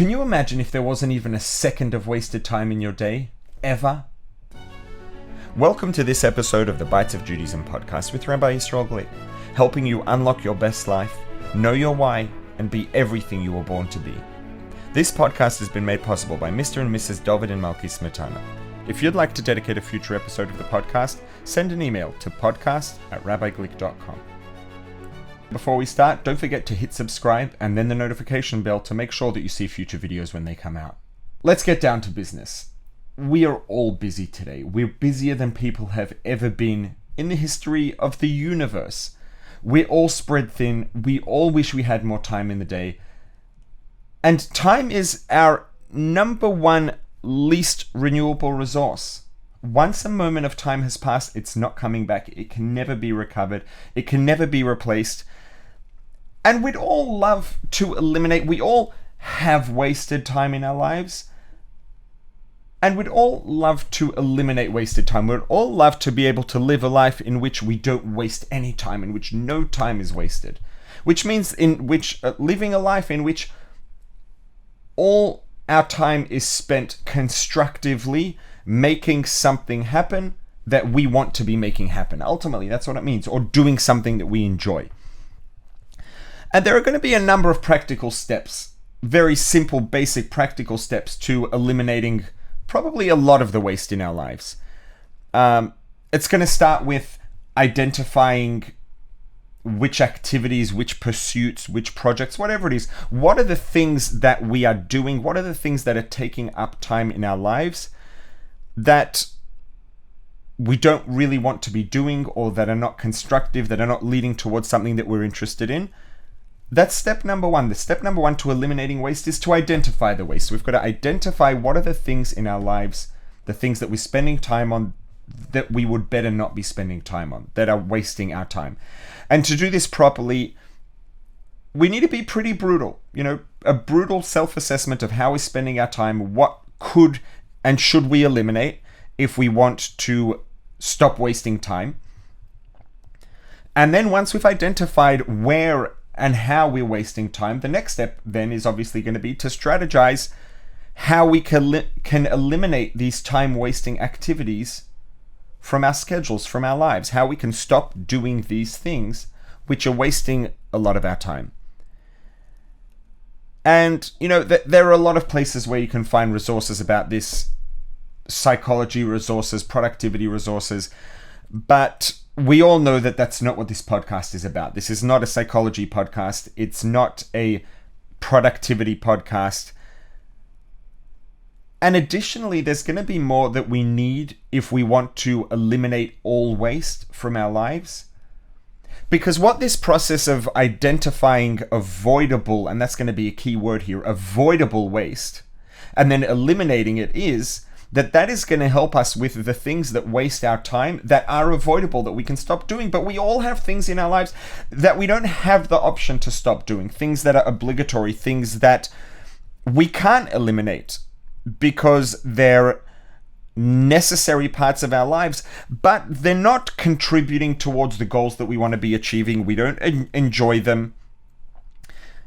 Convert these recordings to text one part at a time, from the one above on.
Can you imagine if there wasn't even a second of wasted time in your day? Ever? Welcome to this episode of the Bites of Judaism podcast with Rabbi Yisroel GLICK, helping you unlock your best life, know your why, and be everything you were born to be. This podcast has been made possible by Mr. and Mrs. David and Malki Smetana. If you'd like to dedicate a future episode of the podcast, send an email to podcast@RabbiGlick.link. Before we start, don't forget to hit subscribe and then the notification bell to make sure that you see future videos when they come out. Let's get down to business. We are all busy today. We're busier than people have ever been in the history of the universe. We're all spread thin. We all wish we had more time in the day. And time is our number one least renewable resource. Once a moment of time has passed, it's not coming back. It can never be recovered. It can never be replaced. And we'd all love to eliminate, we all have wasted time in our lives. And we'd all love to eliminate wasted time. We'd all love to be able to live a life in which we don't waste any time, in which no time is wasted. Which means living a life in which all our time is spent constructively making something happen that we want to be making happen. Ultimately, that's what it means, or doing something that we enjoy. And there are going to be a number of practical steps, very simple, basic practical steps to eliminating probably a lot of the waste in our lives. It's going to start with identifying which activities, which pursuits, which projects, whatever it is. What are the things that we are doing? What are the things that are taking up time in our lives that we don't really want to be doing, or that are not constructive, that are not leading towards something that we're interested in? That's step number one. The step number one to eliminating waste is to identify the waste. So we've got to identify what are the things in our lives, the things that we're spending time on that we would better not be spending time on, that are wasting our time. And to do this properly, we need to be pretty brutal. A brutal self-assessment of how we're spending our time, what could and should we eliminate if we want to stop wasting time. And then once we've identified where and how we're wasting time, the next step then is obviously going to be to strategize how we can eliminate these time-wasting activities from our schedules, from our lives, how we can stop doing these things which are wasting a lot of our time. And, there are a lot of places where you can find resources about this, psychology resources, productivity resources, but we all know that that's not what this podcast is about. This is not a psychology podcast. It's not a productivity podcast. And additionally, there's going to be more that we need if we want to eliminate all waste from our lives. Because what this process of identifying avoidable, and that's going to be a key word here, avoidable waste, and then eliminating it is that is going to help us with the things that waste our time, that are avoidable, that we can stop doing. But we all have things in our lives that we don't have the option to stop doing, things that are obligatory, things that we can't eliminate because they're necessary parts of our lives, but they're not contributing towards the goals that we want to be achieving. We don't enjoy them.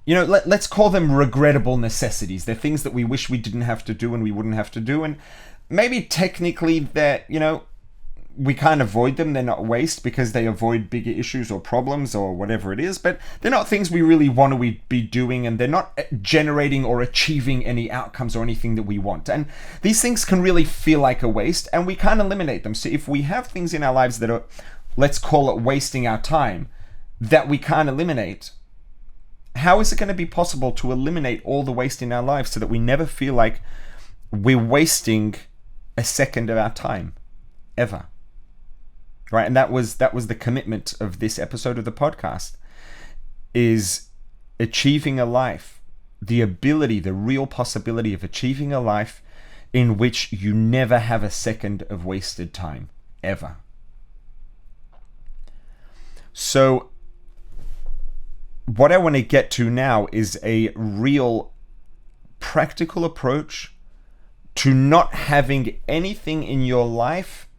Let's call them regrettable necessities. They're things that we wish we didn't have to do and we wouldn't have to do. And maybe technically that, we can't avoid them. They're not waste because they avoid bigger issues or problems or whatever it is, but they're not things we really want to be doing, and they're not generating or achieving any outcomes or anything that we want. And these things can really feel like a waste, and we can't eliminate them. So if we have things in our lives that are, let's call it wasting our time, that we can't eliminate, how is it going to be possible to eliminate all the waste in our lives so that we never feel like we're wasting a second of our time, ever? Right? And that was the commitment of this episode of the podcast, is achieving a life, the ability, the real possibility of achieving a life in which you never have a second of wasted time, ever. So what I want to get to now is a real practical approach to not having anything in your life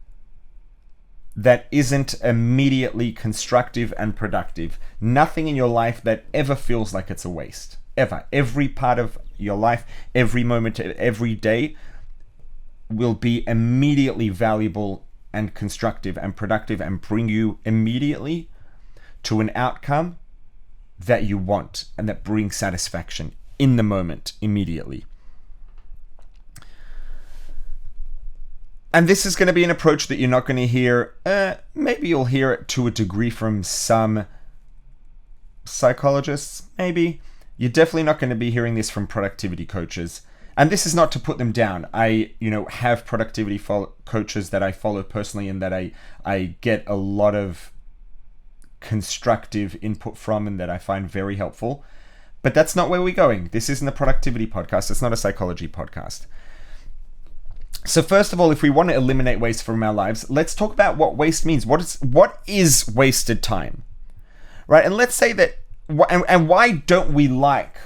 that isn't immediately constructive and productive. Nothing in your life that ever feels like it's a waste. ever. Every part of your life, every moment, every day will be immediately valuable and constructive and productive and bring you immediately to an outcome that you want and that brings satisfaction in the moment, immediately. And this is going to be an approach that you're not going to hear, maybe you'll hear it to a degree from some psychologists, maybe. You're definitely not going to be hearing this from productivity coaches. And this is not to put them down. I, have productivity coaches that I follow personally and that I get a lot of constructive input from and that I find very helpful. But that's not where we're going. This isn't a productivity podcast. It's not a psychology podcast. So first of all, if we want to eliminate waste from our lives, let's talk about what waste means. What is wasted time? Right? And let's say that, and why don't we like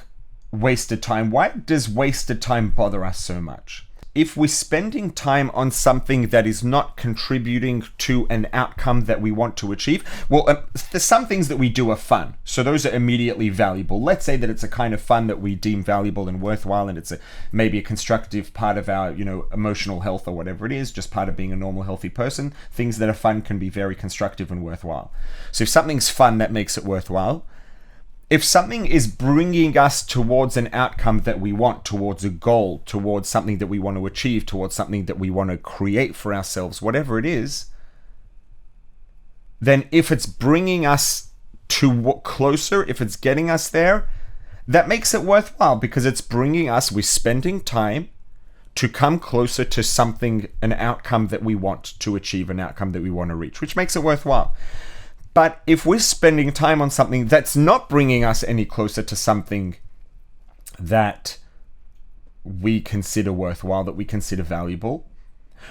wasted time? Why does wasted time bother us so much? If we're spending time on something that is not contributing to an outcome that we want to achieve, well, there's some things that we do are fun. So those are immediately valuable. Let's say that it's a kind of fun that we deem valuable and worthwhile, and it's maybe a constructive part of our, emotional health or whatever it is, just part of being a normal, healthy person. Things that are fun can be very constructive and worthwhile. So if something's fun, that makes it worthwhile. If something is bringing us towards an outcome that we want, towards a goal, towards something that we want to achieve, towards something that we want to create for ourselves, whatever it is, then if it's bringing us to closer, if it's getting us there, that makes it worthwhile because it's bringing us, we're spending time to come closer to something, an outcome that we want to achieve, an outcome that we want to reach, which makes it worthwhile. But if we're spending time on something that's not bringing us any closer to something that we consider worthwhile, that we consider valuable,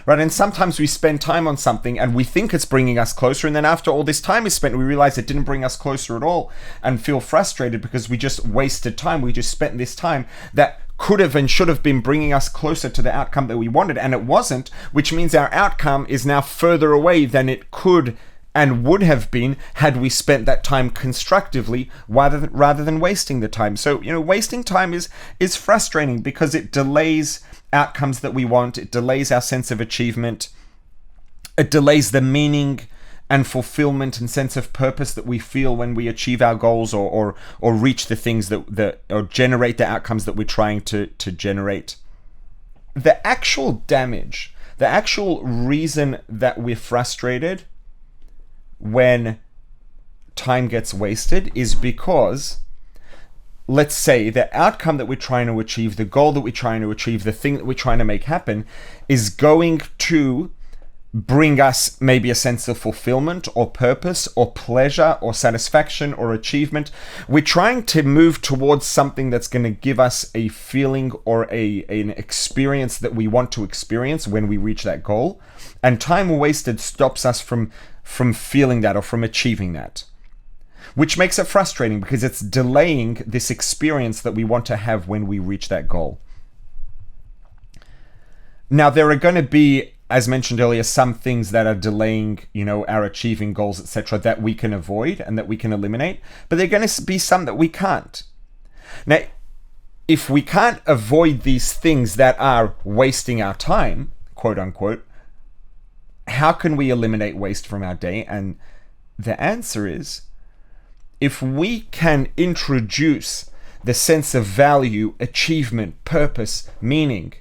right? And sometimes we spend time on something and we think it's bringing us closer, and then after all this time is spent, we realize it didn't bring us closer at all and feel frustrated because we just wasted time. We just spent this time that could have and should have been bringing us closer to the outcome that we wanted, and it wasn't, which means our outcome is now further away than it could and would have been had we spent that time constructively rather than wasting the time. So, wasting time is frustrating because it delays outcomes that we want. It delays our sense of achievement. It delays the meaning and fulfillment and sense of purpose that we feel when we achieve our goals or reach the things that or generate the outcomes that we're trying to generate. The actual damage, the actual reason that we're frustrated when time gets wasted is because, let's say, the outcome that we're trying to achieve, the goal that we're trying to achieve, the thing that we're trying to make happen is going to bring us maybe a sense of fulfillment or purpose or pleasure or satisfaction or achievement. We're trying to move towards something that's going to give us a feeling or an experience that we want to experience when we reach that goal. And time wasted stops us from feeling that or from achieving that, which makes it frustrating because it's delaying this experience that we want to have when we reach that goal. Now, there are going to be, as mentioned earlier, some things that are delaying, our achieving goals, etc., that we can avoid and that we can eliminate, but there are going to be some that we can't. Now, if we can't avoid these things that are wasting our time, quote unquote, how can we eliminate waste from our day? And the answer is, if we can introduce the sense of value, achievement, purpose, meaning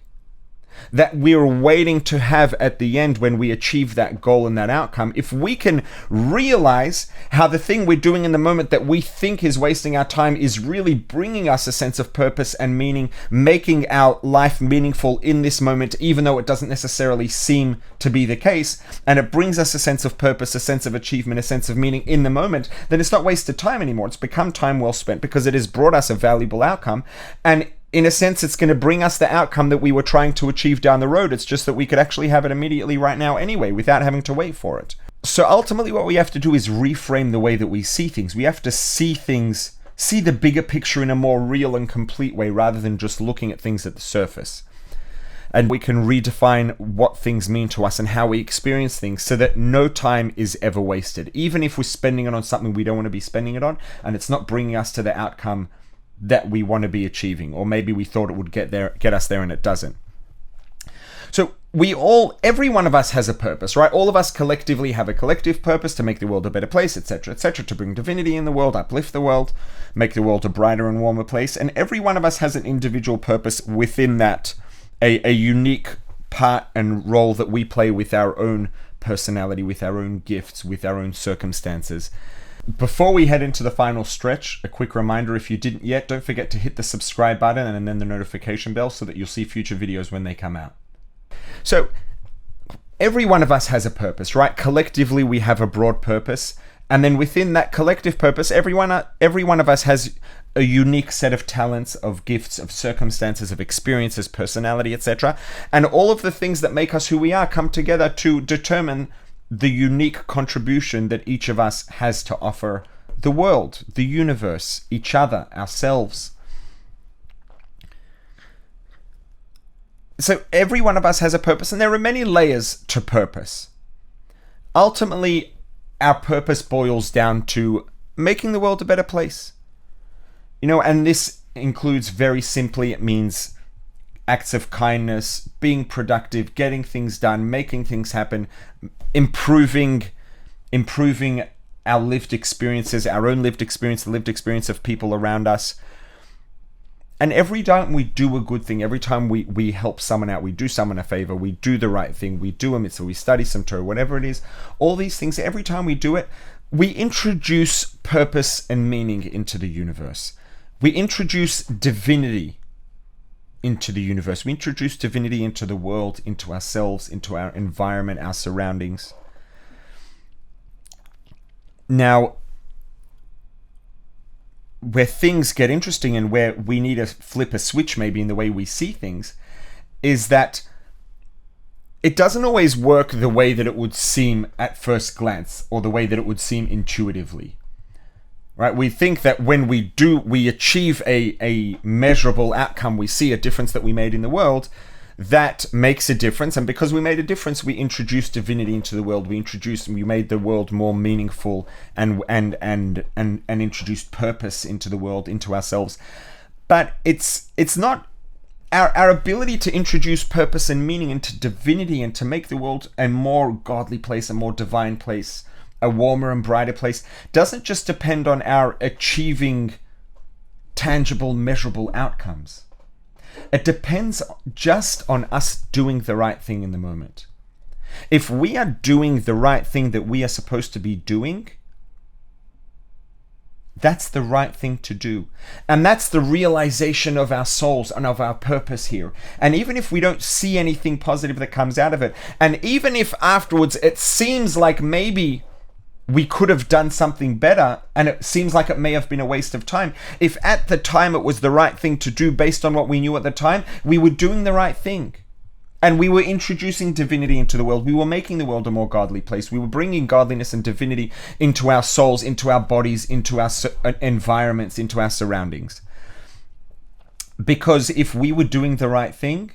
that we're waiting to have at the end when we achieve that goal and that outcome, if we can realize how the thing we're doing in the moment that we think is wasting our time is really bringing us a sense of purpose and meaning, making our life meaningful in this moment, even though it doesn't necessarily seem to be the case, and it brings us a sense of purpose, a sense of achievement, a sense of meaning in the moment, then it's not wasted time anymore. It's become time well spent because it has brought us a valuable outcome. And in a sense, it's going to bring us the outcome that we were trying to achieve down the road. It's just that we could actually have it immediately right now anyway, without having to wait for it. So ultimately, what we have to do is reframe the way that we see things. We have to see the bigger picture in a more real and complete way, rather than just looking at things at the surface. And we can redefine what things mean to us and how we experience things so that no time is ever wasted. Even if we're spending it on something we don't want to be spending it on, and it's not bringing us to the outcome that we want to be achieving, or maybe we thought it would get us there and it doesn't. So every one of us has a purpose, right? All of us collectively have a collective purpose to make the world a better place, etc., etc., to bring divinity in the world, uplift the world, make the world a brighter and warmer place. And every one of us has an individual purpose within that, a unique part and role that we play with our own personality, with our own gifts, with our own circumstances. Before we head into the final stretch, a quick reminder, if you didn't yet, don't forget to hit the subscribe button and then the notification bell so that you'll see future videos when they come out. So every one of us has a purpose, right? Collectively, we have a broad purpose. And then within that collective purpose, every one of us has a unique set of talents, of gifts, of circumstances, of experiences, personality, etc. And all of the things that make us who we are come together to determine the unique contribution that each of us has to offer the world, the universe, each other, ourselves. So every one of us has a purpose, and there are many layers to purpose. Ultimately, our purpose boils down to making the world a better place. And this includes, very simply, it means acts of kindness, being productive, getting things done, making things happen, improving our lived experiences, our own lived experience, the lived experience of people around us. And every time we do a good thing, every time we help someone out, we do someone a favor, we do the right thing, we do a mitzvah, we study some Torah, whatever it is, all these things, every time we do it, we introduce purpose and meaning into the universe. We introduce divinity into the universe. We introduce divinity into the world, into ourselves, into our environment, our surroundings. Now, where things get interesting and where we need to flip a switch maybe in the way we see things is that it doesn't always work the way that it would seem at first glance or the way that it would seem intuitively. Right? We think that when we achieve a measurable outcome, we see a difference that we made in the world, that makes a difference. And because we made a difference, we introduced divinity into the world. We made the world more meaningful and introduced purpose into the world, into ourselves. But it's not our ability to introduce purpose and meaning into divinity and to make the world a more godly place, a more divine place, a warmer and brighter place, doesn't just depend on our achieving tangible, measurable outcomes. It depends just on us doing the right thing in the moment. If we are doing the right thing that we are supposed to be doing, that's the right thing to do. And that's the realization of our souls and of our purpose here. And even if we don't see anything positive that comes out of it, and even if afterwards it seems like maybe we could have done something better, and it seems like it may have been a waste of time. If at the time it was the right thing to do based on what we knew at the time, we were doing the right thing. And we were introducing divinity into the world. We were making the world a more godly place. We were bringing godliness and divinity into our souls, into our bodies, into our environments, into our surroundings. Because if we were doing the right thing,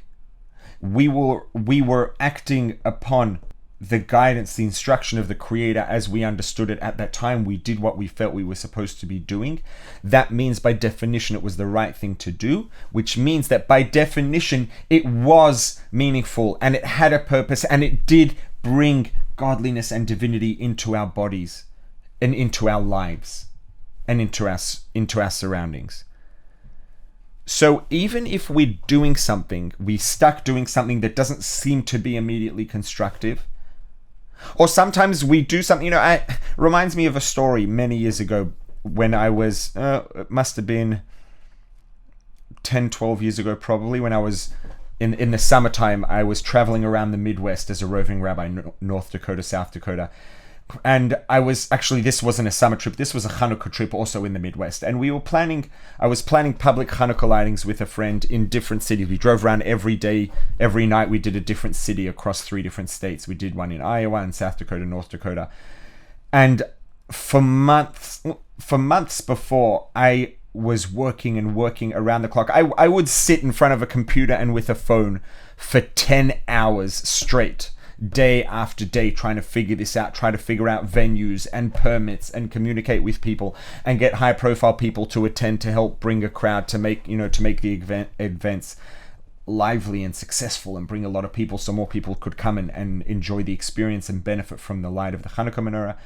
we were acting upon the guidance, the instruction of the Creator as we understood it at that time. We did what we felt we were supposed to be doing. That means by definition it was the right thing to do, which means that by definition it was meaningful and it had a purpose and it did bring godliness and divinity into our bodies and into our lives and into our surroundings. So even if we're doing something, we stuck doing something that doesn't seem to be immediately constructive, or sometimes we do something, it reminds me of a story many years ago when I was, it must have been 10, 12 years ago probably, when I was in the summertime, I was traveling around the Midwest as a roving rabbi, North Dakota, South Dakota. And this wasn't a summer trip, this was a Hanukkah trip also in the Midwest. And I was planning public Hanukkah lightings with a friend in different cities. We drove around every day, every night we did a different city across 3 different states. We did one in Iowa and South Dakota, North Dakota. And for months before, I was working around the clock. I would sit in front of a computer and with a phone for 10 hours straight, day after day trying to figure this out, try to figure out venues and permits and communicate with people and get high profile people to attend to help bring a crowd to make the events lively and successful and bring a lot of people so more people could come and enjoy the experience and benefit from the light of the Hanukkah menorah.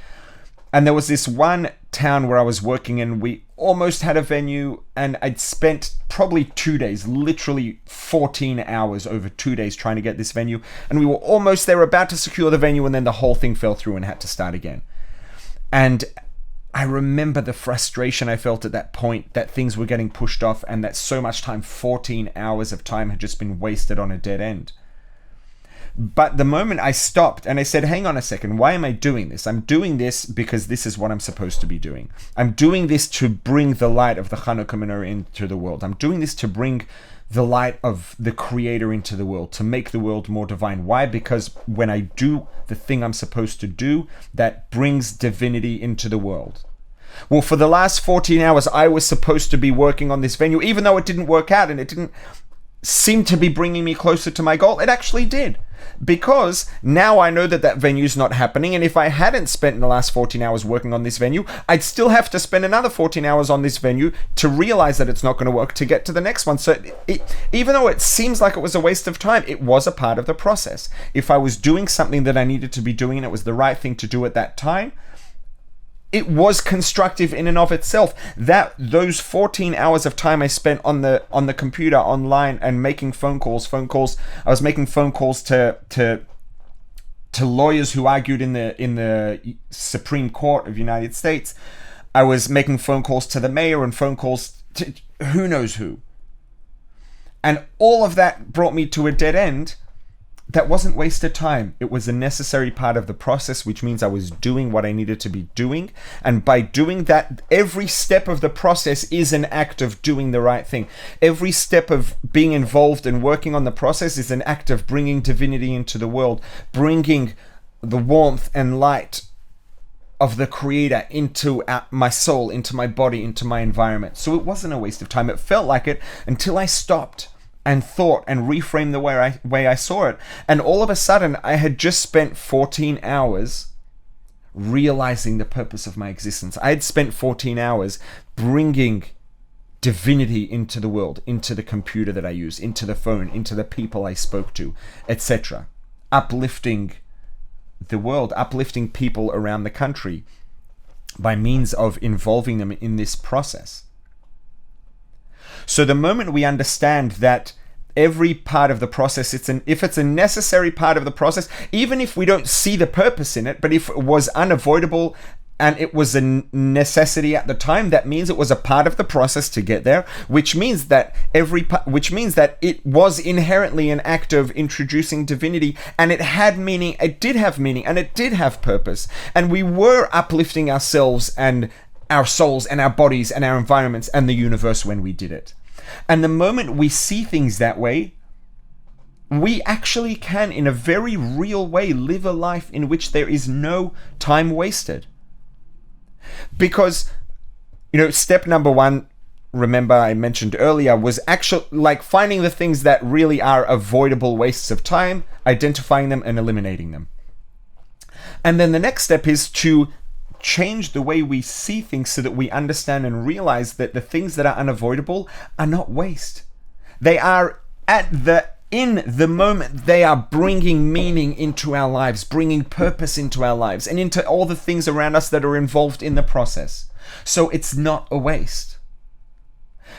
And there was this one town where I was working and we almost had a venue, and I'd spent probably 2 days, literally 14 hours over 2 days trying to get this venue. And we were almost there, about to secure the venue, and then the whole thing fell through and had to start again. And I remember the frustration I felt at that point, that things were getting pushed off and that so much time, 14 hours of time, had just been wasted on a dead end. But the moment I stopped and I said, hang on a second, why am I doing this? I'm doing this because this is what I'm supposed to be doing. I'm doing this to bring the light of the Hanukkah menorah into the world. I'm doing this to bring the light of the Creator into the world, to make the world more divine. Why? Because when I do the thing I'm supposed to do, that brings divinity into the world. Well, for the last 14 hours, I was supposed to be working on this venue, even though it didn't work out and it didn't seem to be bringing me closer to my goal. It actually did. Because now I know that venue is not happening, and if I hadn't spent the last 14 hours working on this venue, I'd still have to spend another 14 hours on this venue to realize that it's not going to work to get to the next one. So even though it seems like it was a waste of time, it was a part of the process. If I was doing something that I needed to be doing and it was the right thing to do at that time, it was constructive in and of itself. That those 14 hours of time I spent on the computer online and making phone calls. I was making phone calls to lawyers who argued in the Supreme Court of the United States. I was making phone calls to the mayor and phone calls to who knows who. And all of that brought me to a dead end. That wasn't wasted time. It was a necessary part of the process, which means I was doing what I needed to be doing. And by doing that, every step of the process is an act of doing the right thing. Every step of being involved and working on the process is an act of bringing divinity into the world, bringing the warmth and light of the Creator into my soul, into my body, into my environment. So it wasn't a waste of time. It felt like it until I stopped and thought and reframed the way I saw it. And all of a sudden, I had just spent 14 hours realizing the purpose of my existence. I had spent 14 hours bringing divinity into the world, into the computer that I use, into the phone, into the people I spoke to, etc. Uplifting the world, uplifting people around the country by means of involving them in this process. So the moment we understand that every part of the process, if it's a necessary part of the process, even if we don't see the purpose in it, but if it was unavoidable and it was a necessity at the time, that means it was a part of the process to get there, which means that it was inherently an act of introducing divinity, and it had meaning, it did have meaning, and it did have purpose, and we were uplifting ourselves and our souls and our bodies and our environments and the universe when we did it. And the moment we see things that way, we actually can, in a very real way, live a life in which there is no time wasted. Because, step number one, remember I mentioned earlier, was actually like finding the things that really are avoidable wastes of time, identifying them and eliminating them. And then the next step is to change the way we see things so that we understand and realize that the things that are unavoidable are not waste. They are in the moment, they are bringing meaning into our lives, bringing purpose into our lives, and into all the things around us that are involved in the process. So it's not a waste.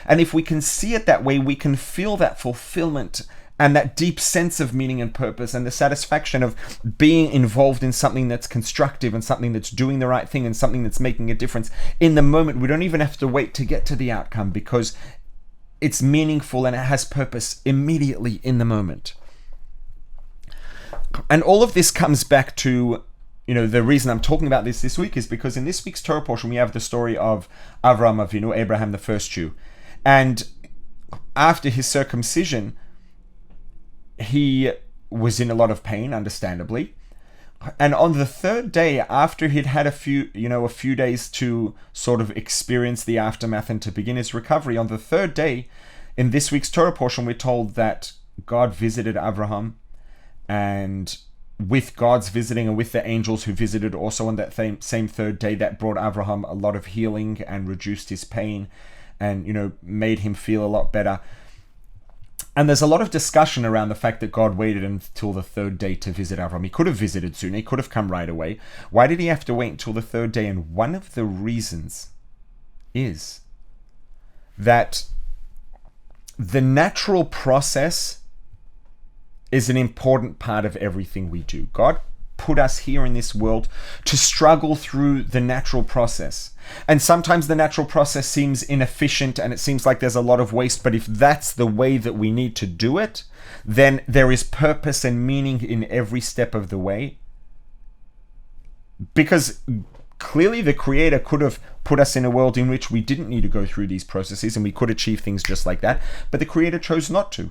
And if we can see it that way, we can feel that fulfillment and that deep sense of meaning and purpose and the satisfaction of being involved in something that's constructive and something that's doing the right thing and something that's making a difference in the moment. We don't even have to wait to get to the outcome because it's meaningful and it has purpose immediately in the moment. And all of this comes back to, the reason I'm talking about this week is because in this week's Torah portion, we have the story of Avraham Avinu, Abraham, the first Jew. And after his circumcision, he was in a lot of pain, understandably. And on the third day, after he'd had a few days to sort of experience the aftermath and to begin his recovery, on the third day, in this week's Torah portion, we're told that God visited Abraham and with God's visiting and with the angels who visited also on that same third day, that brought Abraham a lot of healing and reduced his pain and, made him feel a lot better. And there's a lot of discussion around the fact that God waited until the third day to visit Abraham. He could have visited sooner. He could have come right away. Why did he have to wait until the third day? And one of the reasons is that the natural process is an important part of everything we do. God put us here in this world to struggle through the natural process. And sometimes the natural process seems inefficient and it seems like there's a lot of waste, but if that's the way that we need to do it, then there is purpose and meaning in every step of the way. Because clearly the Creator could have put us in a world in which we didn't need to go through these processes and we could achieve things just like that, but the Creator chose not to,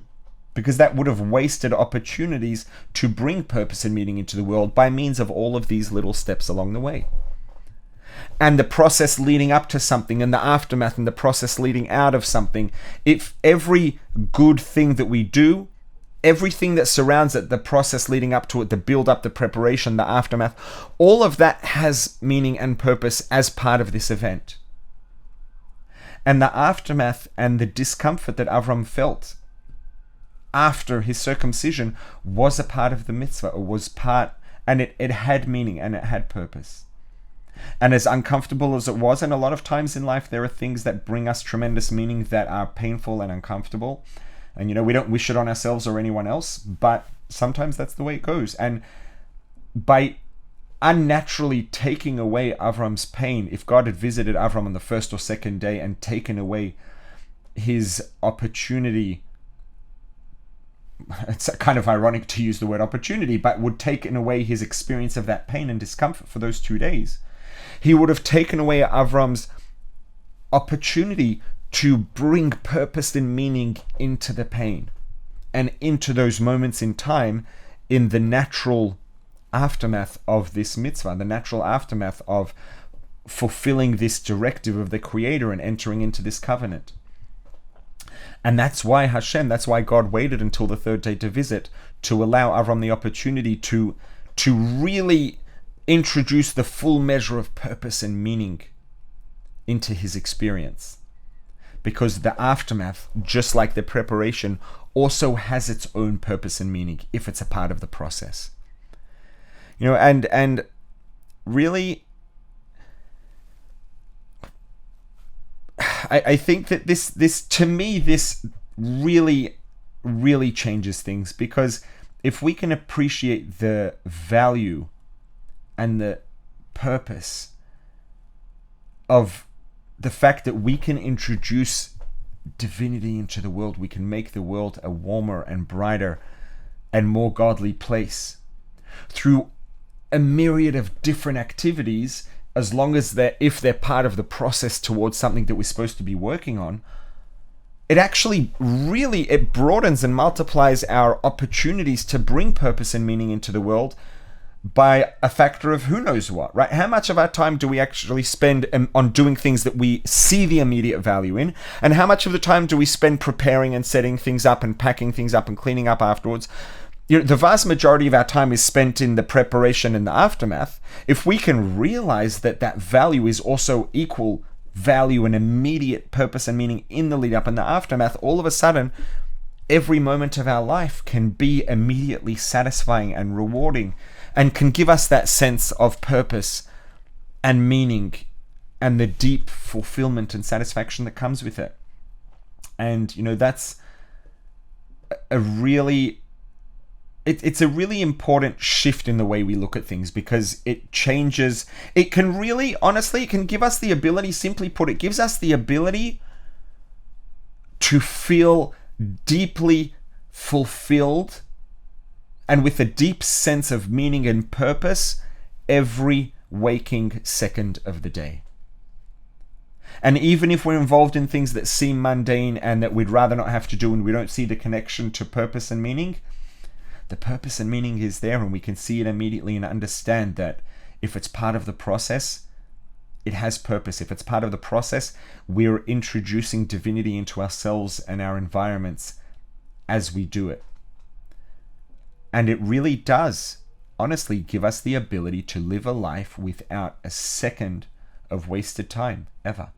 because that would have wasted opportunities to bring purpose and meaning into the world by means of all of these little steps along the way. And the process leading up to something and the aftermath and the process leading out of something, if every good thing that we do, everything that surrounds it, the process leading up to it, the build up, the preparation, the aftermath, all of that has meaning and purpose as part of this event. And the aftermath and the discomfort that Avram felt after his circumcision was a part of the mitzvah, and it had meaning and it had purpose. And as uncomfortable as it was, and a lot of times in life there are things that bring us tremendous meaning that are painful and uncomfortable, and we don't wish it on ourselves or anyone else, but sometimes that's the way it goes. And by unnaturally taking away Avram's pain, if God had visited Avram on the first or second day and taken away his opportunity, it's kind of ironic to use the word opportunity, but would taken away his experience of that pain and discomfort for those 2 days, he would have taken away Avram's opportunity to bring purpose and meaning into the pain and into those moments in time in the natural aftermath of this mitzvah, the natural aftermath of fulfilling this directive of the Creator and entering into this covenant. And that's why God waited until the third day to visit, to allow Avram the opportunity to really introduce the full measure of purpose and meaning into his experience. Because the aftermath, just like the preparation, also has its own purpose and meaning if it's a part of the process. And really, I think that this to me, this really, really changes things, because if we can appreciate the value and the purpose of the fact that we can introduce divinity into the world, we can make the world a warmer and brighter and more godly place through a myriad of different activities, as long as if they're part of the process towards something that we're supposed to be working on, it actually really, it broadens and multiplies our opportunities to bring purpose and meaning into the world by a factor of who knows what, right? How much of our time do we actually spend on doing things that we see the immediate value in? And how much of the time do we spend preparing and setting things up and packing things up and cleaning up afterwards? The vast majority of our time is spent in the preparation and the aftermath. If we can realize that value is also equal value and immediate purpose and meaning in the lead up and the aftermath, all of a sudden, every moment of our life can be immediately satisfying and rewarding, and can give us that sense of purpose and meaning and the deep fulfillment and satisfaction that comes with it. And, that's a really... It's a really important shift in the way we look at things, because it changes. It can really, honestly, it can give us the ability, simply put, it gives us the ability to feel deeply fulfilled and with a deep sense of meaning and purpose every waking second of the day. And even if we're involved in things that seem mundane and that we'd rather not have to do, and we don't see the connection to purpose and meaning, the purpose and meaning is there, and we can see it immediately and understand that if it's part of the process, it has purpose. If it's part of the process, we're introducing divinity into ourselves and our environments as we do it. And it really does honestly give us the ability to live a life without a second of wasted time ever.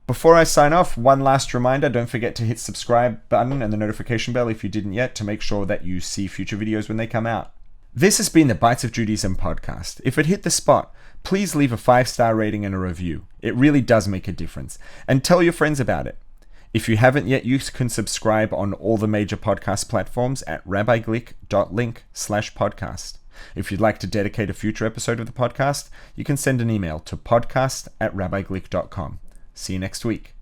Before I sign off, one last reminder, don't forget to hit subscribe button and the notification bell if you didn't yet to make sure that you see future videos when they come out. This has been the Bites of Judaism podcast. If it hit the spot, please leave a 5-star rating and a review. It really does make a difference. And tell your friends about it. If you haven't yet, you can subscribe on all the major podcast platforms at RabbiGlick.link/podcast. If you'd like to dedicate a future episode of the podcast, you can send an email to podcast@RabbiGlick.com. See you next week.